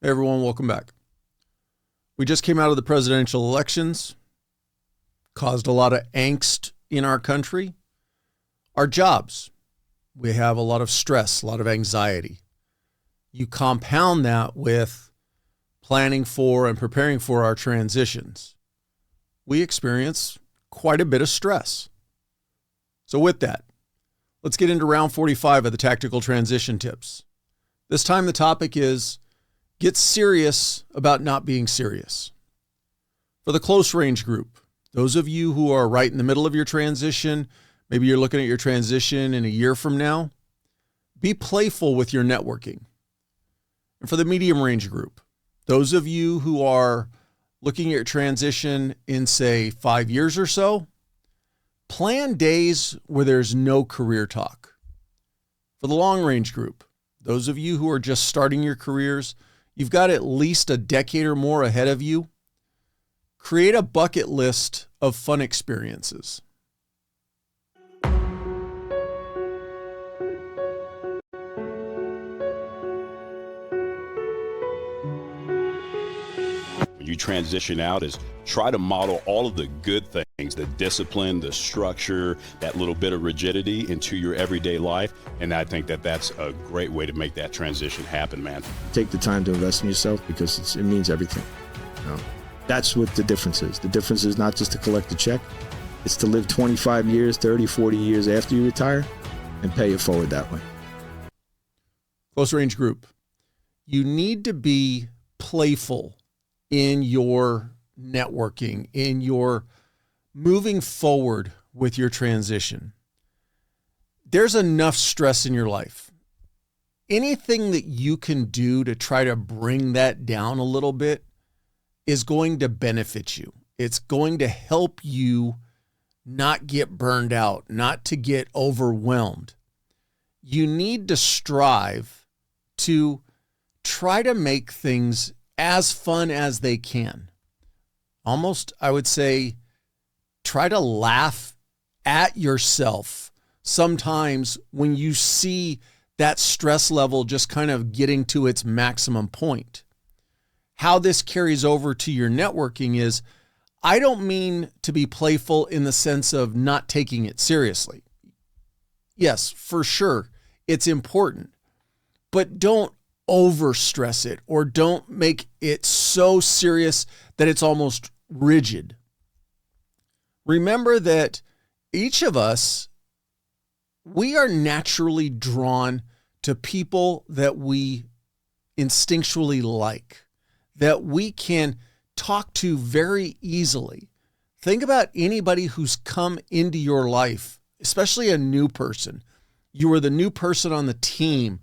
Hey everyone, welcome back. We just came out of the presidential elections, caused a lot of angst in our country. Our jobs, we have a lot of stress, a lot of anxiety. You compound that with planning for and preparing for our transitions. We experience quite a bit of stress. So with that, let's get into round 45 of the tactical transition tips. This time the topic is get serious about not being serious. For the close range group, those of you who are right in the middle of your transition, maybe you're looking at your transition in a year from now, be playful with your networking. And for the medium range group, those of you who are looking at your transition in, say, 5 years or so, plan days where there's no career talk. For the long range group, those of you who are just starting your careers, you've got at least a decade or more ahead of you. Create a bucket list of fun experiences. When you transition out is try to model all of the good things, the discipline, the structure, that little bit of rigidity into your everyday life. And I think that that's a great way to make that transition happen, man. Take the time to invest in yourself because it means everything. You know? That's what the difference is. The difference is not just to collect a check. It's to live 25 years, 30, 40 years after you retire and pay it forward that way. Close range group, you need to be playful in your networking, in your moving forward with your transition. There's enough stress in your life. Anything that you can do to try to bring that down a little bit is going to benefit you. It's going to help you not get burned out, not to get overwhelmed. You need to strive to try to make things as fun as they can. Almost, I would say, try to laugh at yourself sometimes when you see that stress level just kind of getting to its maximum point. How this carries over to your networking is, I don't mean to be playful in the sense of not taking it seriously. Yes, for sure, it's important, but don't overstress it or don't make it so serious that it's almost rigid. Remember that each of us, we are naturally drawn to people that we instinctually like, that we can talk to very easily. Think about anybody who's come into your life, especially a new person. You were the new person on the team,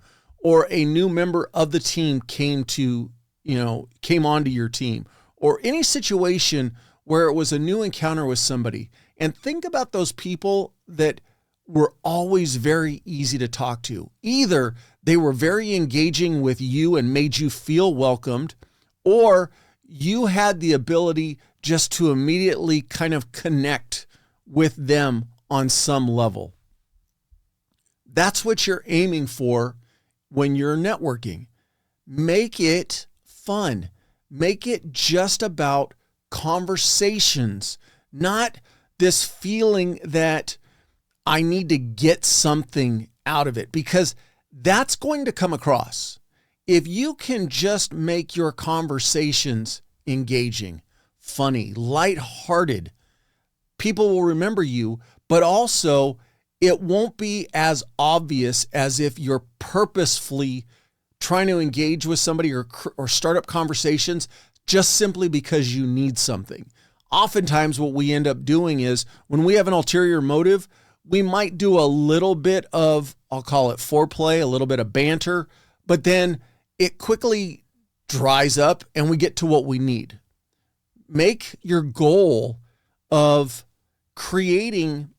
or a new member of the team came onto your team, or any situation where it was a new encounter with somebody. And think about those people that were always very easy to talk to. Either they were very engaging with you and made you feel welcomed, or you had the ability just to immediately kind of connect with them on some level. That's what you're aiming for when you're networking. Make it fun. Make it just about conversations, not this feeling that I need to get something out of it, because that's going to come across. If you can just make your conversations engaging, funny, lighthearted, people will remember you, but also it won't be as obvious as if you're purposefully trying to engage with somebody or start up conversations just simply because you need something. Oftentimes what we end up doing is when we have an ulterior motive, we might do a little bit of, I'll call it foreplay, a little bit of banter, but then it quickly dries up and we get to what we need. Make your goal of creating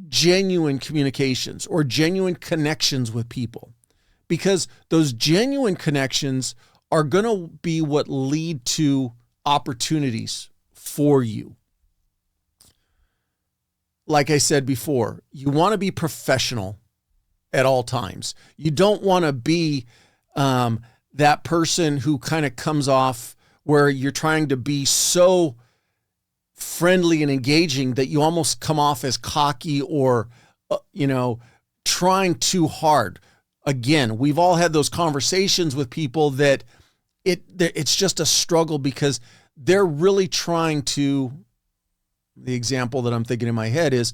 genuine communications or genuine connections with people, because those genuine connections are going to be what lead to opportunities for you. Like I said before, you want to be professional at all times. You don't want to be that person who kind of comes off where you're trying to be so friendly and engaging that you almost come off as cocky or, trying too hard. Again, we've all had those conversations with people that it's just a struggle because they're really trying to, the example that I'm thinking in my head is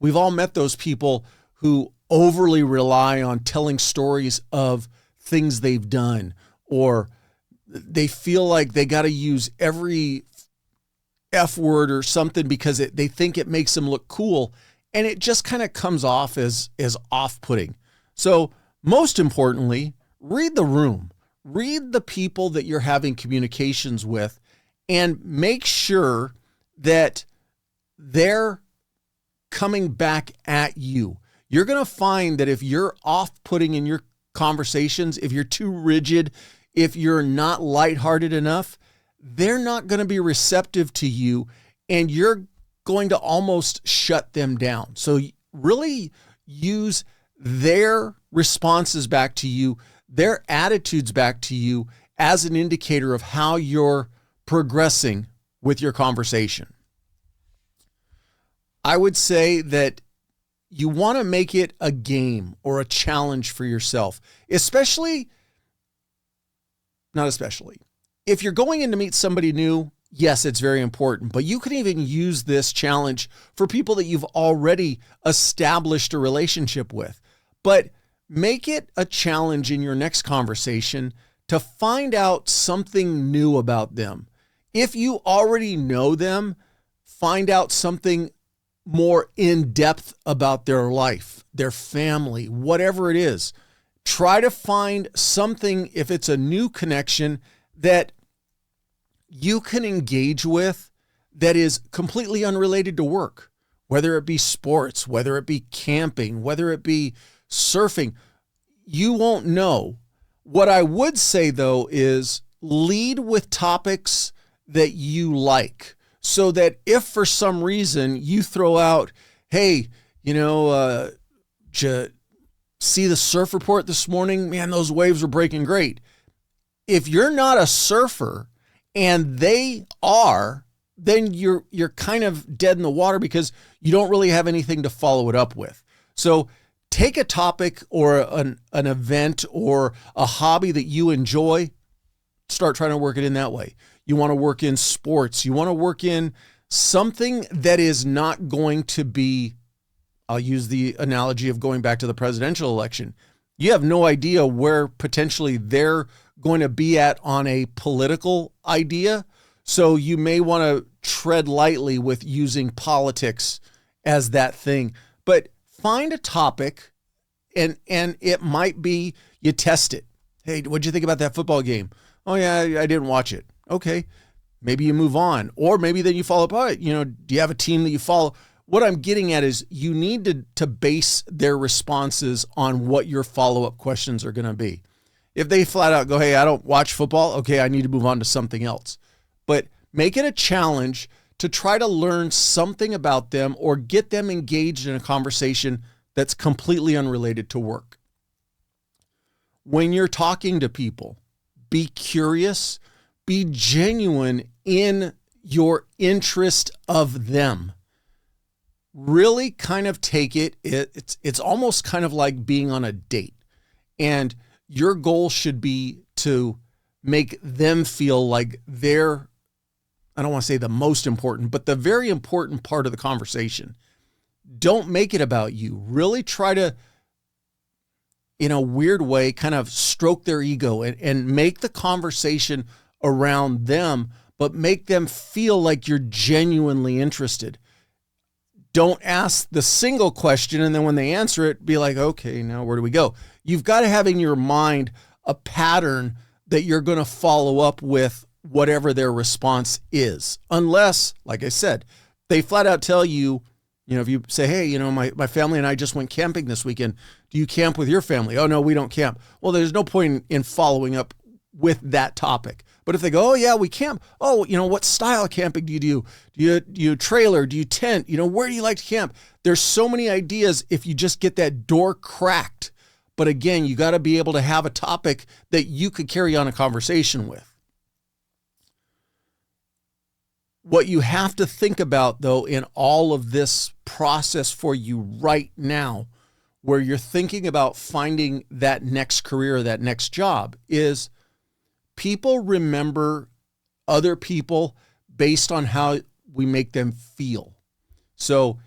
we've all met those people who overly rely on telling stories of things they've done, or they feel like they got to use every F word or something because they think it makes them look cool. And it just kind of comes off as off-putting. So most importantly, read the room, read the people that you're having communications with, and make sure that they're coming back at you. You're going to find that if you're off-putting in your conversations, if you're too rigid, if you're not lighthearted enough, they're not going to be receptive to you, and you're going to almost shut them down. So really use their responses back to you, their attitudes back to you as an indicator of how you're progressing with your conversation. I would say that you want to make it a game or a challenge for yourself, not especially. If you're going in to meet somebody new, yes, it's very important, but you can even use this challenge for people that you've already established a relationship with. But make it a challenge in your next conversation to find out something new about them. If you already know them, find out something more in depth about their life, their family, whatever it is. Try to find something, if it's a new connection, that you can engage with that is completely unrelated to work, whether it be sports, whether it be camping, whether it be surfing. You won't know. What I would say, though, is lead with topics that you like, so that if for some reason you throw out, hey, did you see the surf report this morning? Man, those waves were breaking great. If you're not a surfer and they are, then you're kind of dead in the water because you don't really have anything to follow it up with. So take a topic or an event or a hobby that you enjoy, start trying to work it in that way. You want to work in sports. You want to work in something that is not going to be, I'll use the analogy of going back to the presidential election. You have no idea where potentially they're going to be at on a political idea. So you may want to tread lightly with using politics as that thing. But find a topic, and it might be you test it. Hey, what'd you think about that football game? Oh, yeah, I didn't watch it. Okay, maybe you move on. Or maybe then you follow up, all right, do you have a team that you follow? What I'm getting at is you need to base their responses on what your follow-up questions are going to be. If they flat out go, hey, I don't watch football, okay, I need to move on to something else. But make it a challenge to try to learn something about them or get them engaged in a conversation that's completely unrelated to work. When you're talking to people, be curious, be genuine in your interest of them. Really kind of take it. It's almost kind of like being on a date. And your goal should be to make them feel like they're, I don't want to say the most important, but the very important part of the conversation. Don't make it about you. Really try to, in a weird way, kind of stroke their ego and make the conversation around them, but make them feel like you're genuinely interested. Don't ask the single question, and then when they answer it, be like, okay, now where do we go? You've got to have in your mind a pattern that you're going to follow up with whatever their response is. Unless, like I said, they flat out tell you, if you say, hey, my family and I just went camping this weekend. Do you camp with your family? Oh, no, we don't camp. Well, there's no point in following up with that topic. But if they go, oh, yeah, we camp. Oh, what style of camping do you do? Do you trailer? Do you tent? Where do you like to camp? There's so many ideas if you just get that door cracked. But again, you got to be able to have a topic that you could carry on a conversation with. What you have to think about, though, in all of this process for you right now, where you're thinking about finding that next career, that next job, is people remember other people based on how we make them feel. So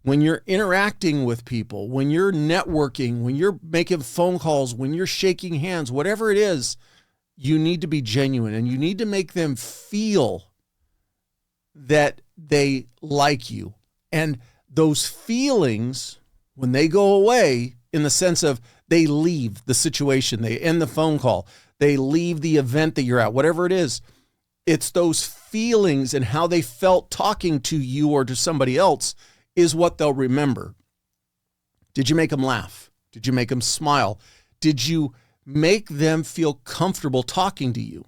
when you're interacting with people, when you're networking, when you're making phone calls, when you're shaking hands, whatever it is, you need to be genuine and you need to make them feel that they like you. And those feelings, when they go away, in the sense of they leave the situation, they end the phone call, they leave the event that you're at, whatever it is, it's those feelings and how they felt talking to you or to somebody else is what they'll remember. Did you make them laugh? Did you make them smile? Did you make them feel comfortable talking to you?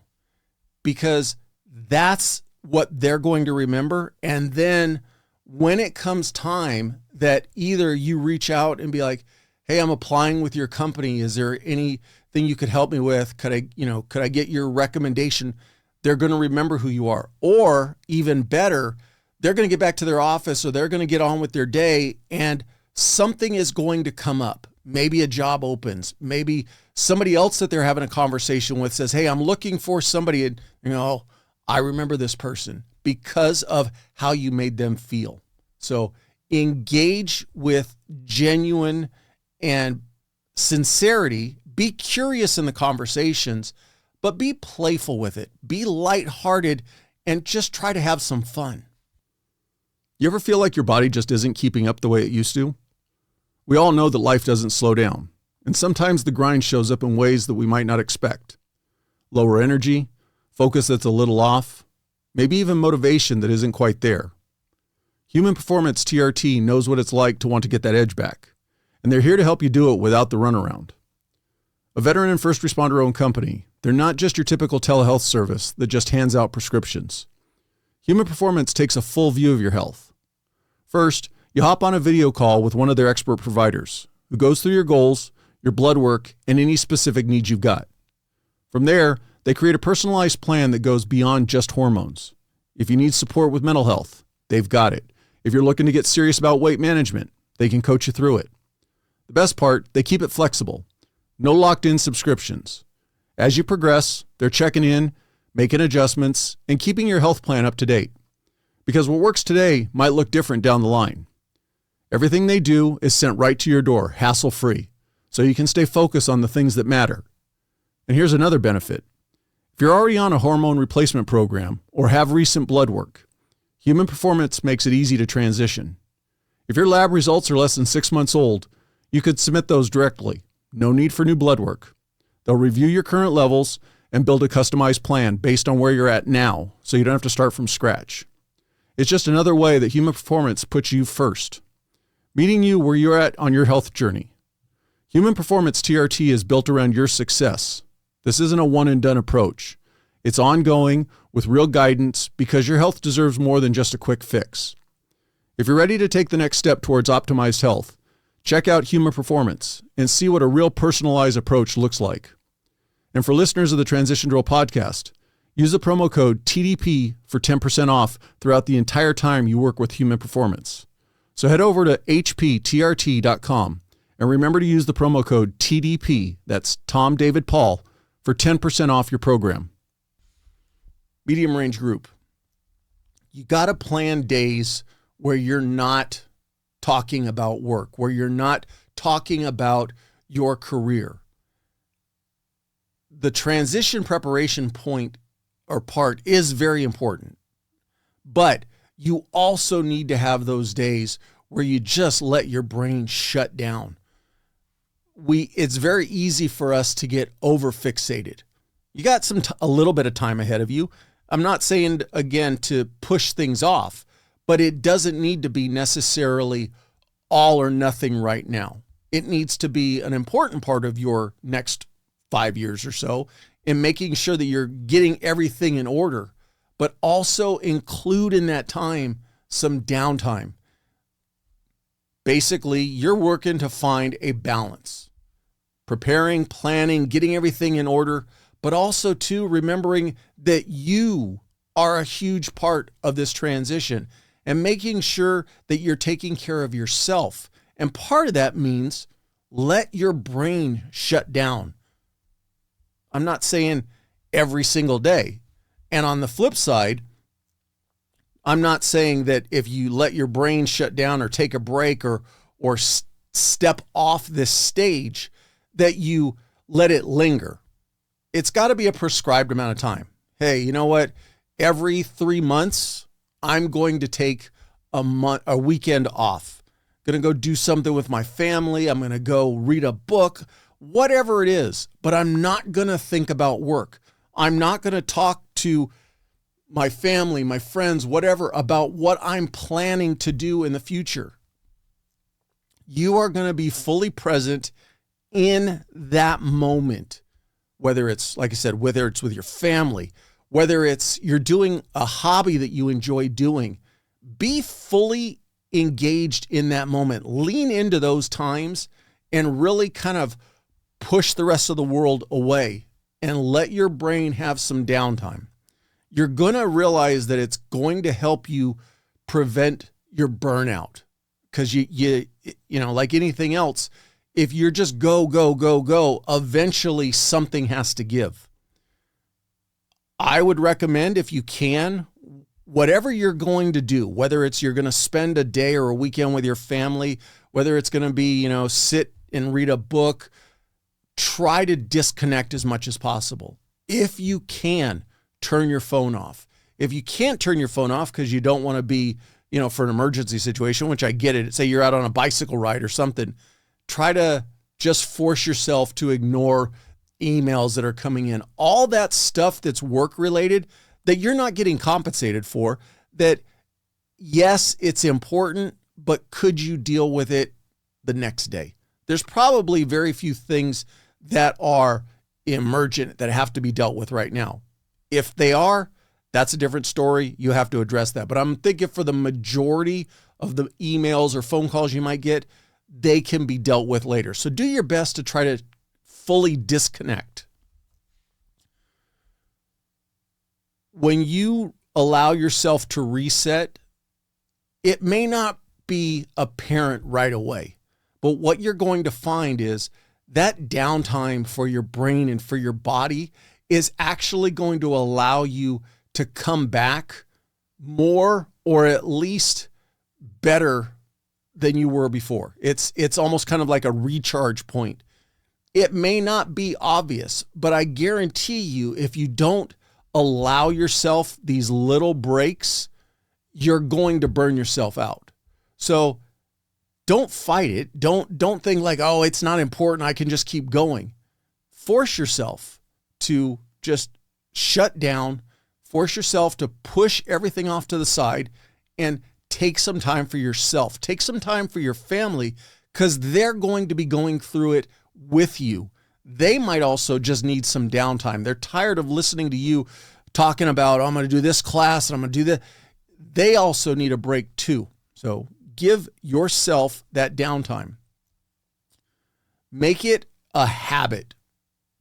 Because that's what they're going to remember. And then when it comes time that either you reach out and be like, hey, I'm applying with your company. Is there anything you could help me with? Could I get your recommendation? They're going to remember who you are. Or even better, they're going to get back to their office or they're going to get on with their day and something is going to come up. Maybe a job opens. Maybe somebody else that they're having a conversation with says, hey, I'm looking for somebody. And, I remember this person because of how you made them feel. So engage with genuine and sincerity. Be curious in the conversations, but be playful with it. Be lighthearted and just try to have some fun. You ever feel like your body just isn't keeping up the way it used to? We all know that life doesn't slow down, and sometimes the grind shows up in ways that we might not expect. Lower energy, focus that's a little off, maybe even motivation that isn't quite there. Human Performance TRT knows what it's like to want to get that edge back, and they're here to help you do it without the runaround. A veteran and first responder-owned company, they're not just your typical telehealth service that just hands out prescriptions. Human Performance takes a full view of your health. First, you hop on a video call with one of their expert providers who goes through your goals, your blood work, and any specific needs you've got. From there, they create a personalized plan that goes beyond just hormones. If you need support with mental health, they've got it. If you're looking to get serious about weight management, they can coach you through it. The best part, they keep it flexible. No locked-in subscriptions. As you progress, they're checking in, making adjustments, and keeping your health plan up to date. Because what works today might look different down the line. Everything they do is sent right to your door, hassle-free, so you can stay focused on the things that matter. And here's another benefit. If you're already on a hormone replacement program or have recent blood work, Human Performance makes it easy to transition. If your lab results are less than 6 months old, you could submit those directly. No need for new blood work. They'll review your current levels and build a customized plan based on where you're at now, so you don't have to start from scratch. It's just another way that Human Performance puts you first, meeting you where you're at on your health journey. Human Performance TRT is built around your success. This isn't a one-and-done approach. It's ongoing with real guidance because your health deserves more than just a quick fix. If you're ready to take the next step towards optimized health, check out Human Performance and see what a real personalized approach looks like. And for listeners of the Transition Drill podcast, use the promo code TDP for 10% off throughout the entire time you work with Human Performance. So head over to hptrt.com and remember to use the promo code TDP, that's Tom David Paul, for 10% off your program. Medium range group. You got to plan days where you're not talking about work, where you're not talking about your career. The transition preparation point or part is very important, but you also need to have those days where you just let your brain shut down. It's very easy for us to get over fixated. You got a little bit of time ahead of you. I'm not saying, again, to push things off, but it doesn't need to be necessarily all or nothing right now. It needs to be an important part of your next 5 years or so in making sure that you're getting everything in order, but also include in that time some downtime. Basically, you're working to find a balance. preparing, planning, getting everything in order, but also too remembering that you are a huge part of this transition and making sure that you're taking care of yourself. And part of that means let your brain shut down. I'm not saying every single day. And on the flip side, I'm not saying that if you let your brain shut down or take a break or step off this stage, that you let it linger. It's got to be a prescribed amount of time. Hey, you know what? Every 3 months, I'm going to take a weekend off. I'm going to go do something with my family. I'm going to go read a book, whatever it is. But I'm not going to think about work. I'm not going to talk to my family, my friends, whatever, about what I'm planning to do in the future. You are going to be fully present in that moment, whether it's, like I said, whether it's with your family, whether it's you're doing a hobby that you enjoy doing. Be fully engaged in that moment. Lean into those times and really kind of push the rest of the world away and let your brain have some downtime. You're going to realize that it's going to help you prevent your burnout, because you know, like anything else, if you're just go, eventually something has to give. I would recommend, if you can, whatever you're going to do, whether it's you're going to spend a day or a weekend with your family, whether it's going to be, you know, sit and read a book, try to disconnect as much as possible. If you can, turn your phone off. If you can't turn your phone off because you don't want to be, you know, for an emergency situation, which I get it. Say you're out on a bicycle ride or something, try to just force yourself to ignore emails that are coming in. All that stuff that's work related that you're not getting compensated for, that yes, it's important, but could you deal with it the next day? There's probably very few things that are emergent that have to be dealt with right now. If they are, that's a different story. You have to address that. But I'm thinking for the majority of the emails or phone calls you might get, they can be dealt with later. So do your best to try to fully disconnect. When you allow yourself to reset, it may not be apparent right away, but what you're going to find is that downtime for your brain and for your body is actually going to allow you to come back more, or at least better than you were before. It's almost kind of like a recharge point. It may not be obvious, but I guarantee you, if you don't allow yourself these little breaks, you're going to burn yourself out. So don't fight it. Don't think like, oh, it's not important, I can just keep going. Force yourself to just shut down, force yourself to push everything off to the side and take some time for yourself. Take some time for your family, because they're going to be going through it with you. They might also just need some downtime. They're tired of listening to you talking about, oh, I'm going to do this class and I'm going to do that. They also need a break too. So give yourself that downtime. Make it a habit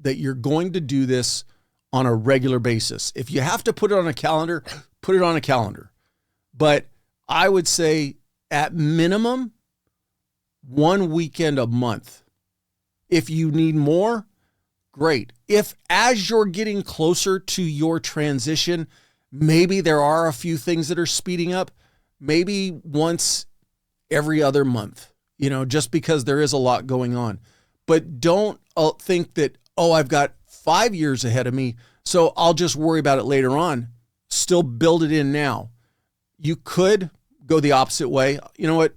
that you're going to do this on a regular basis. If you have to put it on a calendar, put it on a calendar. But I would say at minimum, 1 weekend a month. If you need more, great. If as you're getting closer to your transition, maybe there are a few things that are speeding up, maybe once every other month, you know, just because there is a lot going on. But don't think that, oh, I've got 5 years ahead of me, so I'll just worry about it later on. Still build it in now. You could go the opposite way. You know what?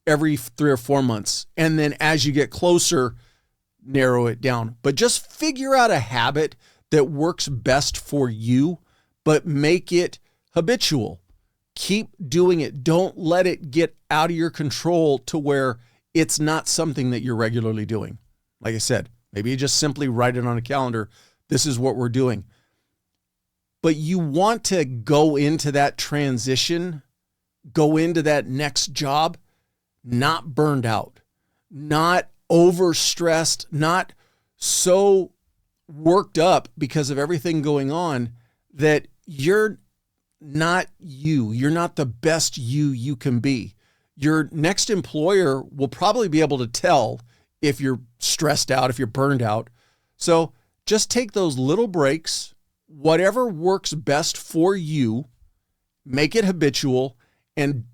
Every 3 or 4 months. And then as you get closer, narrow it down. But just figure out a habit that works best for you, but make it habitual. Keep doing it. Don't let it get out of your control to where it's not something that you're regularly doing. Like I said, maybe you just simply write it on a calendar. This is what we're doing. But you want to go into that transition, go into that next job, not burned out, not overstressed, not so worked up because of everything going on that you're not you. You're not the best you can be. Your next employer will probably be able to tell if you're stressed out, if you're burned out. So just take those little breaks, whatever works best for you, make it habitual, and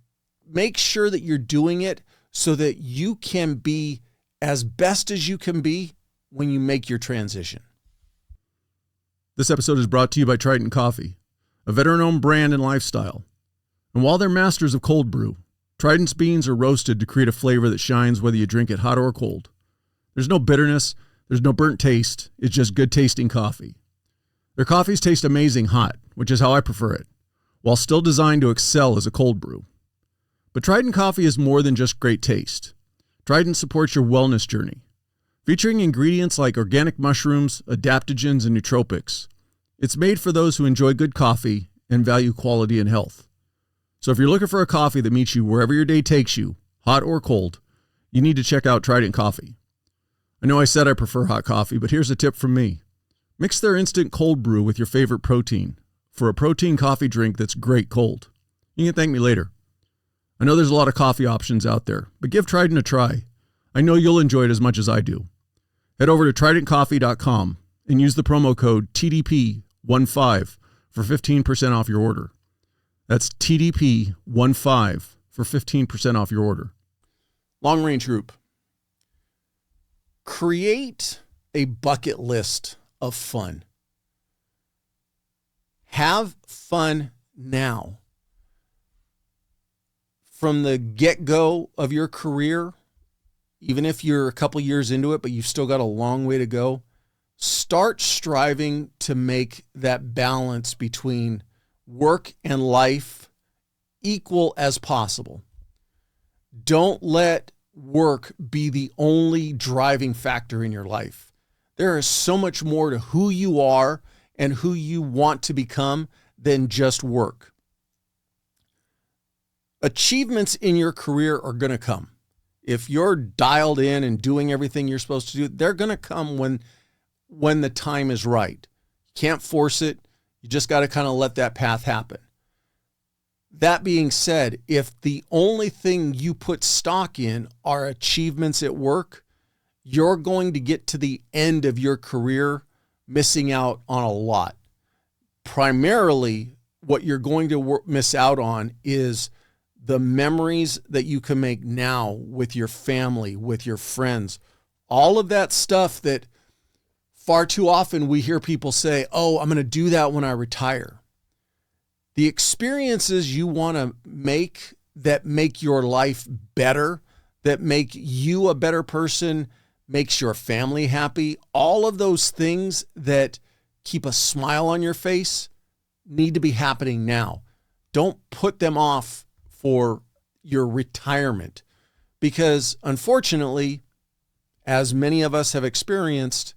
make sure that you're doing it so that you can be as best as you can be when you make your transition. This episode is brought to you by Trident Coffee, a veteran-owned brand and lifestyle. And while they're masters of cold brew, Trident's beans are roasted to create a flavor that shines whether you drink it hot or cold. There's no bitterness, there's no burnt taste, it's just good tasting coffee. Their coffees taste amazing hot, which is how I prefer it, while still designed to excel as a cold brew. But Trident Coffee is more than just great taste. Trident supports your wellness journey, featuring ingredients like organic mushrooms, adaptogens, and nootropics. It's made for those who enjoy good coffee and value quality and health. So if you're looking for a coffee that meets you wherever your day takes you, hot or cold, you need to check out Trident Coffee. I know I said I prefer hot coffee, but here's a tip from me. Mix their instant cold brew with your favorite protein for a protein coffee drink that's great cold. You can thank me later. I know there's a lot of coffee options out there, but give Trident a try. I know you'll enjoy it as much as I do. Head over to tridentcoffee.com and use the promo code TDP15 for 15% off your order. That's TDP15 for 15% off your order. Long range group. Create a bucket list of fun. Have fun now. From the get-go of your career, even if you're a couple years into it, but you've still got a long way to go, start striving to make that balance between work and life equal as possible. Don't let work be the only driving factor in your life. There is so much more to who you are and who you want to become than just work. Achievements in your career are going to come. If you're dialed in and doing everything you're supposed to do, they're going to come when the time is right. You can't force it. You just got to kind of let that path happen. That being said, if the only thing you put stock in are achievements at work, you're going to get to the end of your career missing out on a lot. Primarily, what you're going to miss out on is the memories that you can make now with your family, with your friends, all of that stuff that far too often we hear people say, oh, I'm going to do that when I retire. The experiences you want to make that make your life better, that make you a better person, makes your family happy, all of those things that keep a smile on your face need to be happening now. Don't put them off for your retirement, because unfortunately, as many of us have experienced,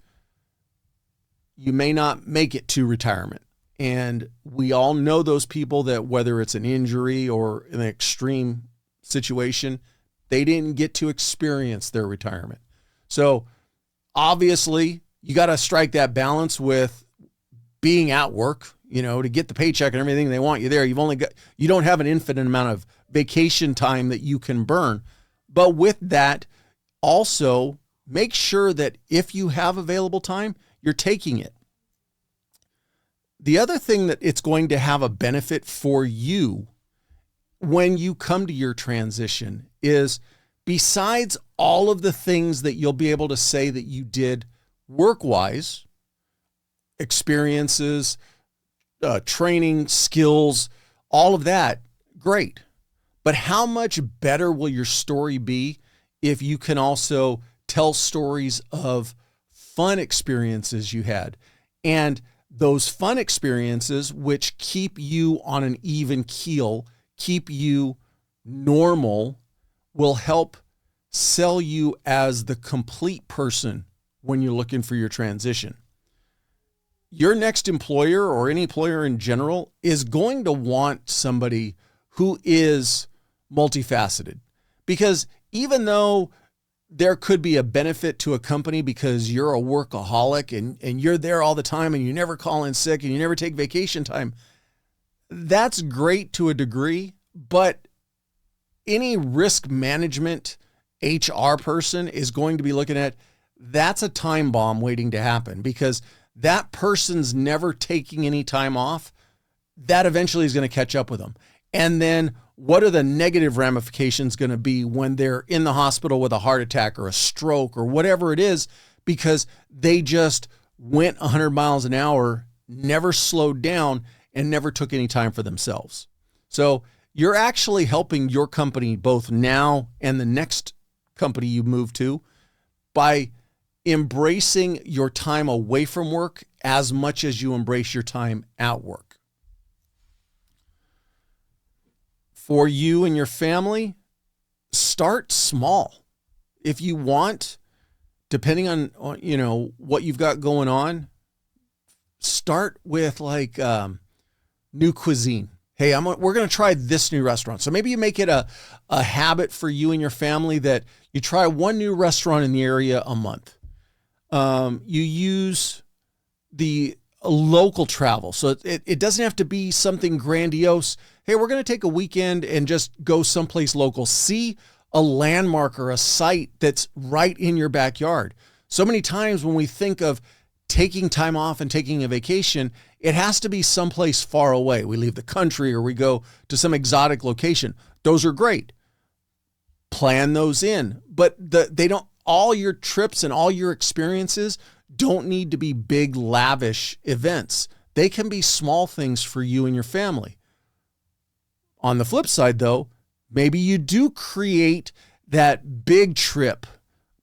you may not make it to retirement. And we all know those people that, whether it's an injury or an extreme situation, they didn't get to experience their retirement. So obviously you got to strike that balance with being at work, to get the paycheck and everything. They want you there. You don't have an infinite amount of vacation time that you can burn. But with that, also make sure that if you have available time, you're taking it. The other thing that it's going to have a benefit for you when you come to your transition is, besides all of the things that you'll be able to say that you did work-wise, experiences, training, skills, all of that, great. But how much better will your story be if you can also tell stories of fun experiences you had? And those fun experiences, which keep you on an even keel, keep you normal, will help sell you as the complete person when you're looking for your transition. Your next employer, or any employer in general, is going to want somebody who is multifaceted, because even though there could be a benefit to a company because you're a workaholic and you're there all the time and you never call in sick and you never take vacation time. That's great to a degree, but any risk management HR person is going to be looking at, that's a time bomb waiting to happen, because that person's never taking any time off. That eventually is going to catch up with them. And then what are the negative ramifications going to be when they're in the hospital with a heart attack or a stroke or whatever it is, because they just went 100 miles an hour, never slowed down, and never took any time for themselves. So you're actually helping your company, both now and the next company you move to, by embracing your time away from work as much as you embrace your time at work. For you and your family, start small. If you want, depending on what you've got going on, start with like new cuisine. Hey, we're going to try this new restaurant. So maybe you make it a habit for you and your family that you try one new restaurant in the area a month. You use the local travel. So it doesn't have to be something grandiose. Hey, we're going to take a weekend and just go someplace local. See a landmark or a site that's right in your backyard. So many times when we think of taking time off and taking a vacation, it has to be someplace far away. We leave the country or we go to some exotic location. Those are great. Plan those in, but they don't. All your trips and all your experiences don't need to be big, lavish events. They can be small things for you and your family. On the flip side, though, maybe you do create that big trip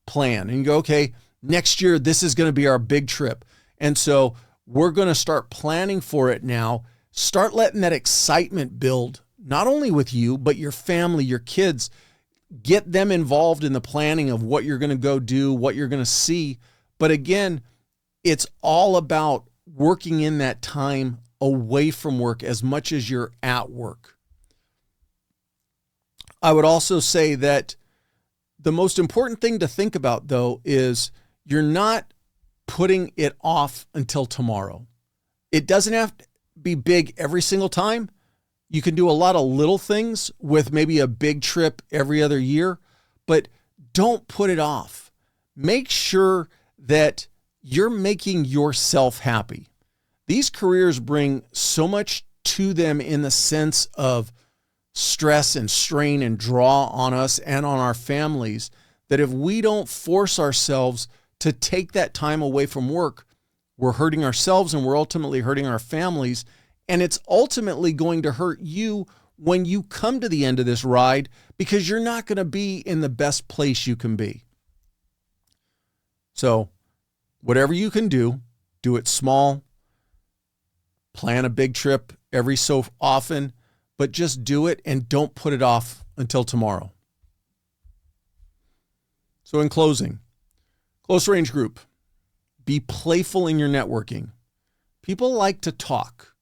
plan and you go, okay, next year, this is going to be our big trip. And so we're going to start planning for it now. Start letting that excitement build, not only with you, but your family, your kids. Get them involved in the planning of what you're going to go do, what you're going to see. But again, it's all about working in that time away from work as much as you're at work. I would also say that the most important thing to think about, though, is you're not putting it off until tomorrow. It doesn't have to be big every single time. You can do a lot of little things with maybe a big trip every other year, but don't put it off. Make sure that you're making yourself happy. These careers bring so much to them in the sense of stress and strain and draw on us and on our families, that if we don't force ourselves to take that time away from work, we're hurting ourselves and we're ultimately hurting our families. And it's ultimately going to hurt you when you come to the end of this ride, because you're not going to be in the best place you can be. So whatever you can do it small. Plan a big trip every so often, but just do it and don't put it off until tomorrow. So in closing, close range group, be playful in your networking. People like to talk,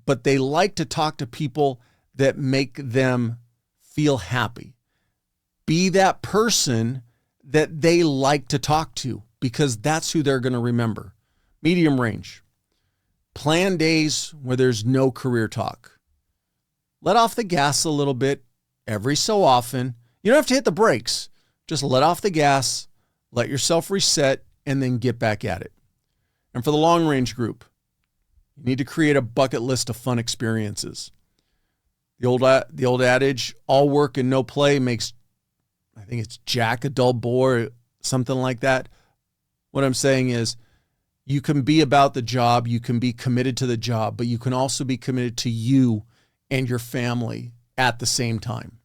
but they like to talk to people that make them feel happy. Be that person that they like to talk to, because that's who they're going to remember. Medium range. Plan days where there's no career talk. Let off the gas a little bit every so often. You don't have to hit the brakes. Just let off the gas, let yourself reset, and then get back at it. And for the long range group, you need to create a bucket list of fun experiences. The old adage, all work and no play makes, I think it's Jack a dull boy, something like that. What I'm saying is, you can be about the job, you can be committed to the job, but you can also be committed to you and your family at the same time.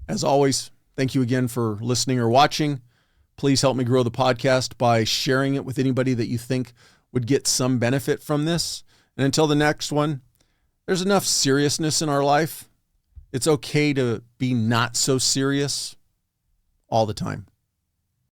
As always, thank you again for listening or watching. Please help me grow the podcast by sharing it with anybody that you think would get some benefit from this. And until the next one, there's enough seriousness in our life. It's okay to be not so serious all the time.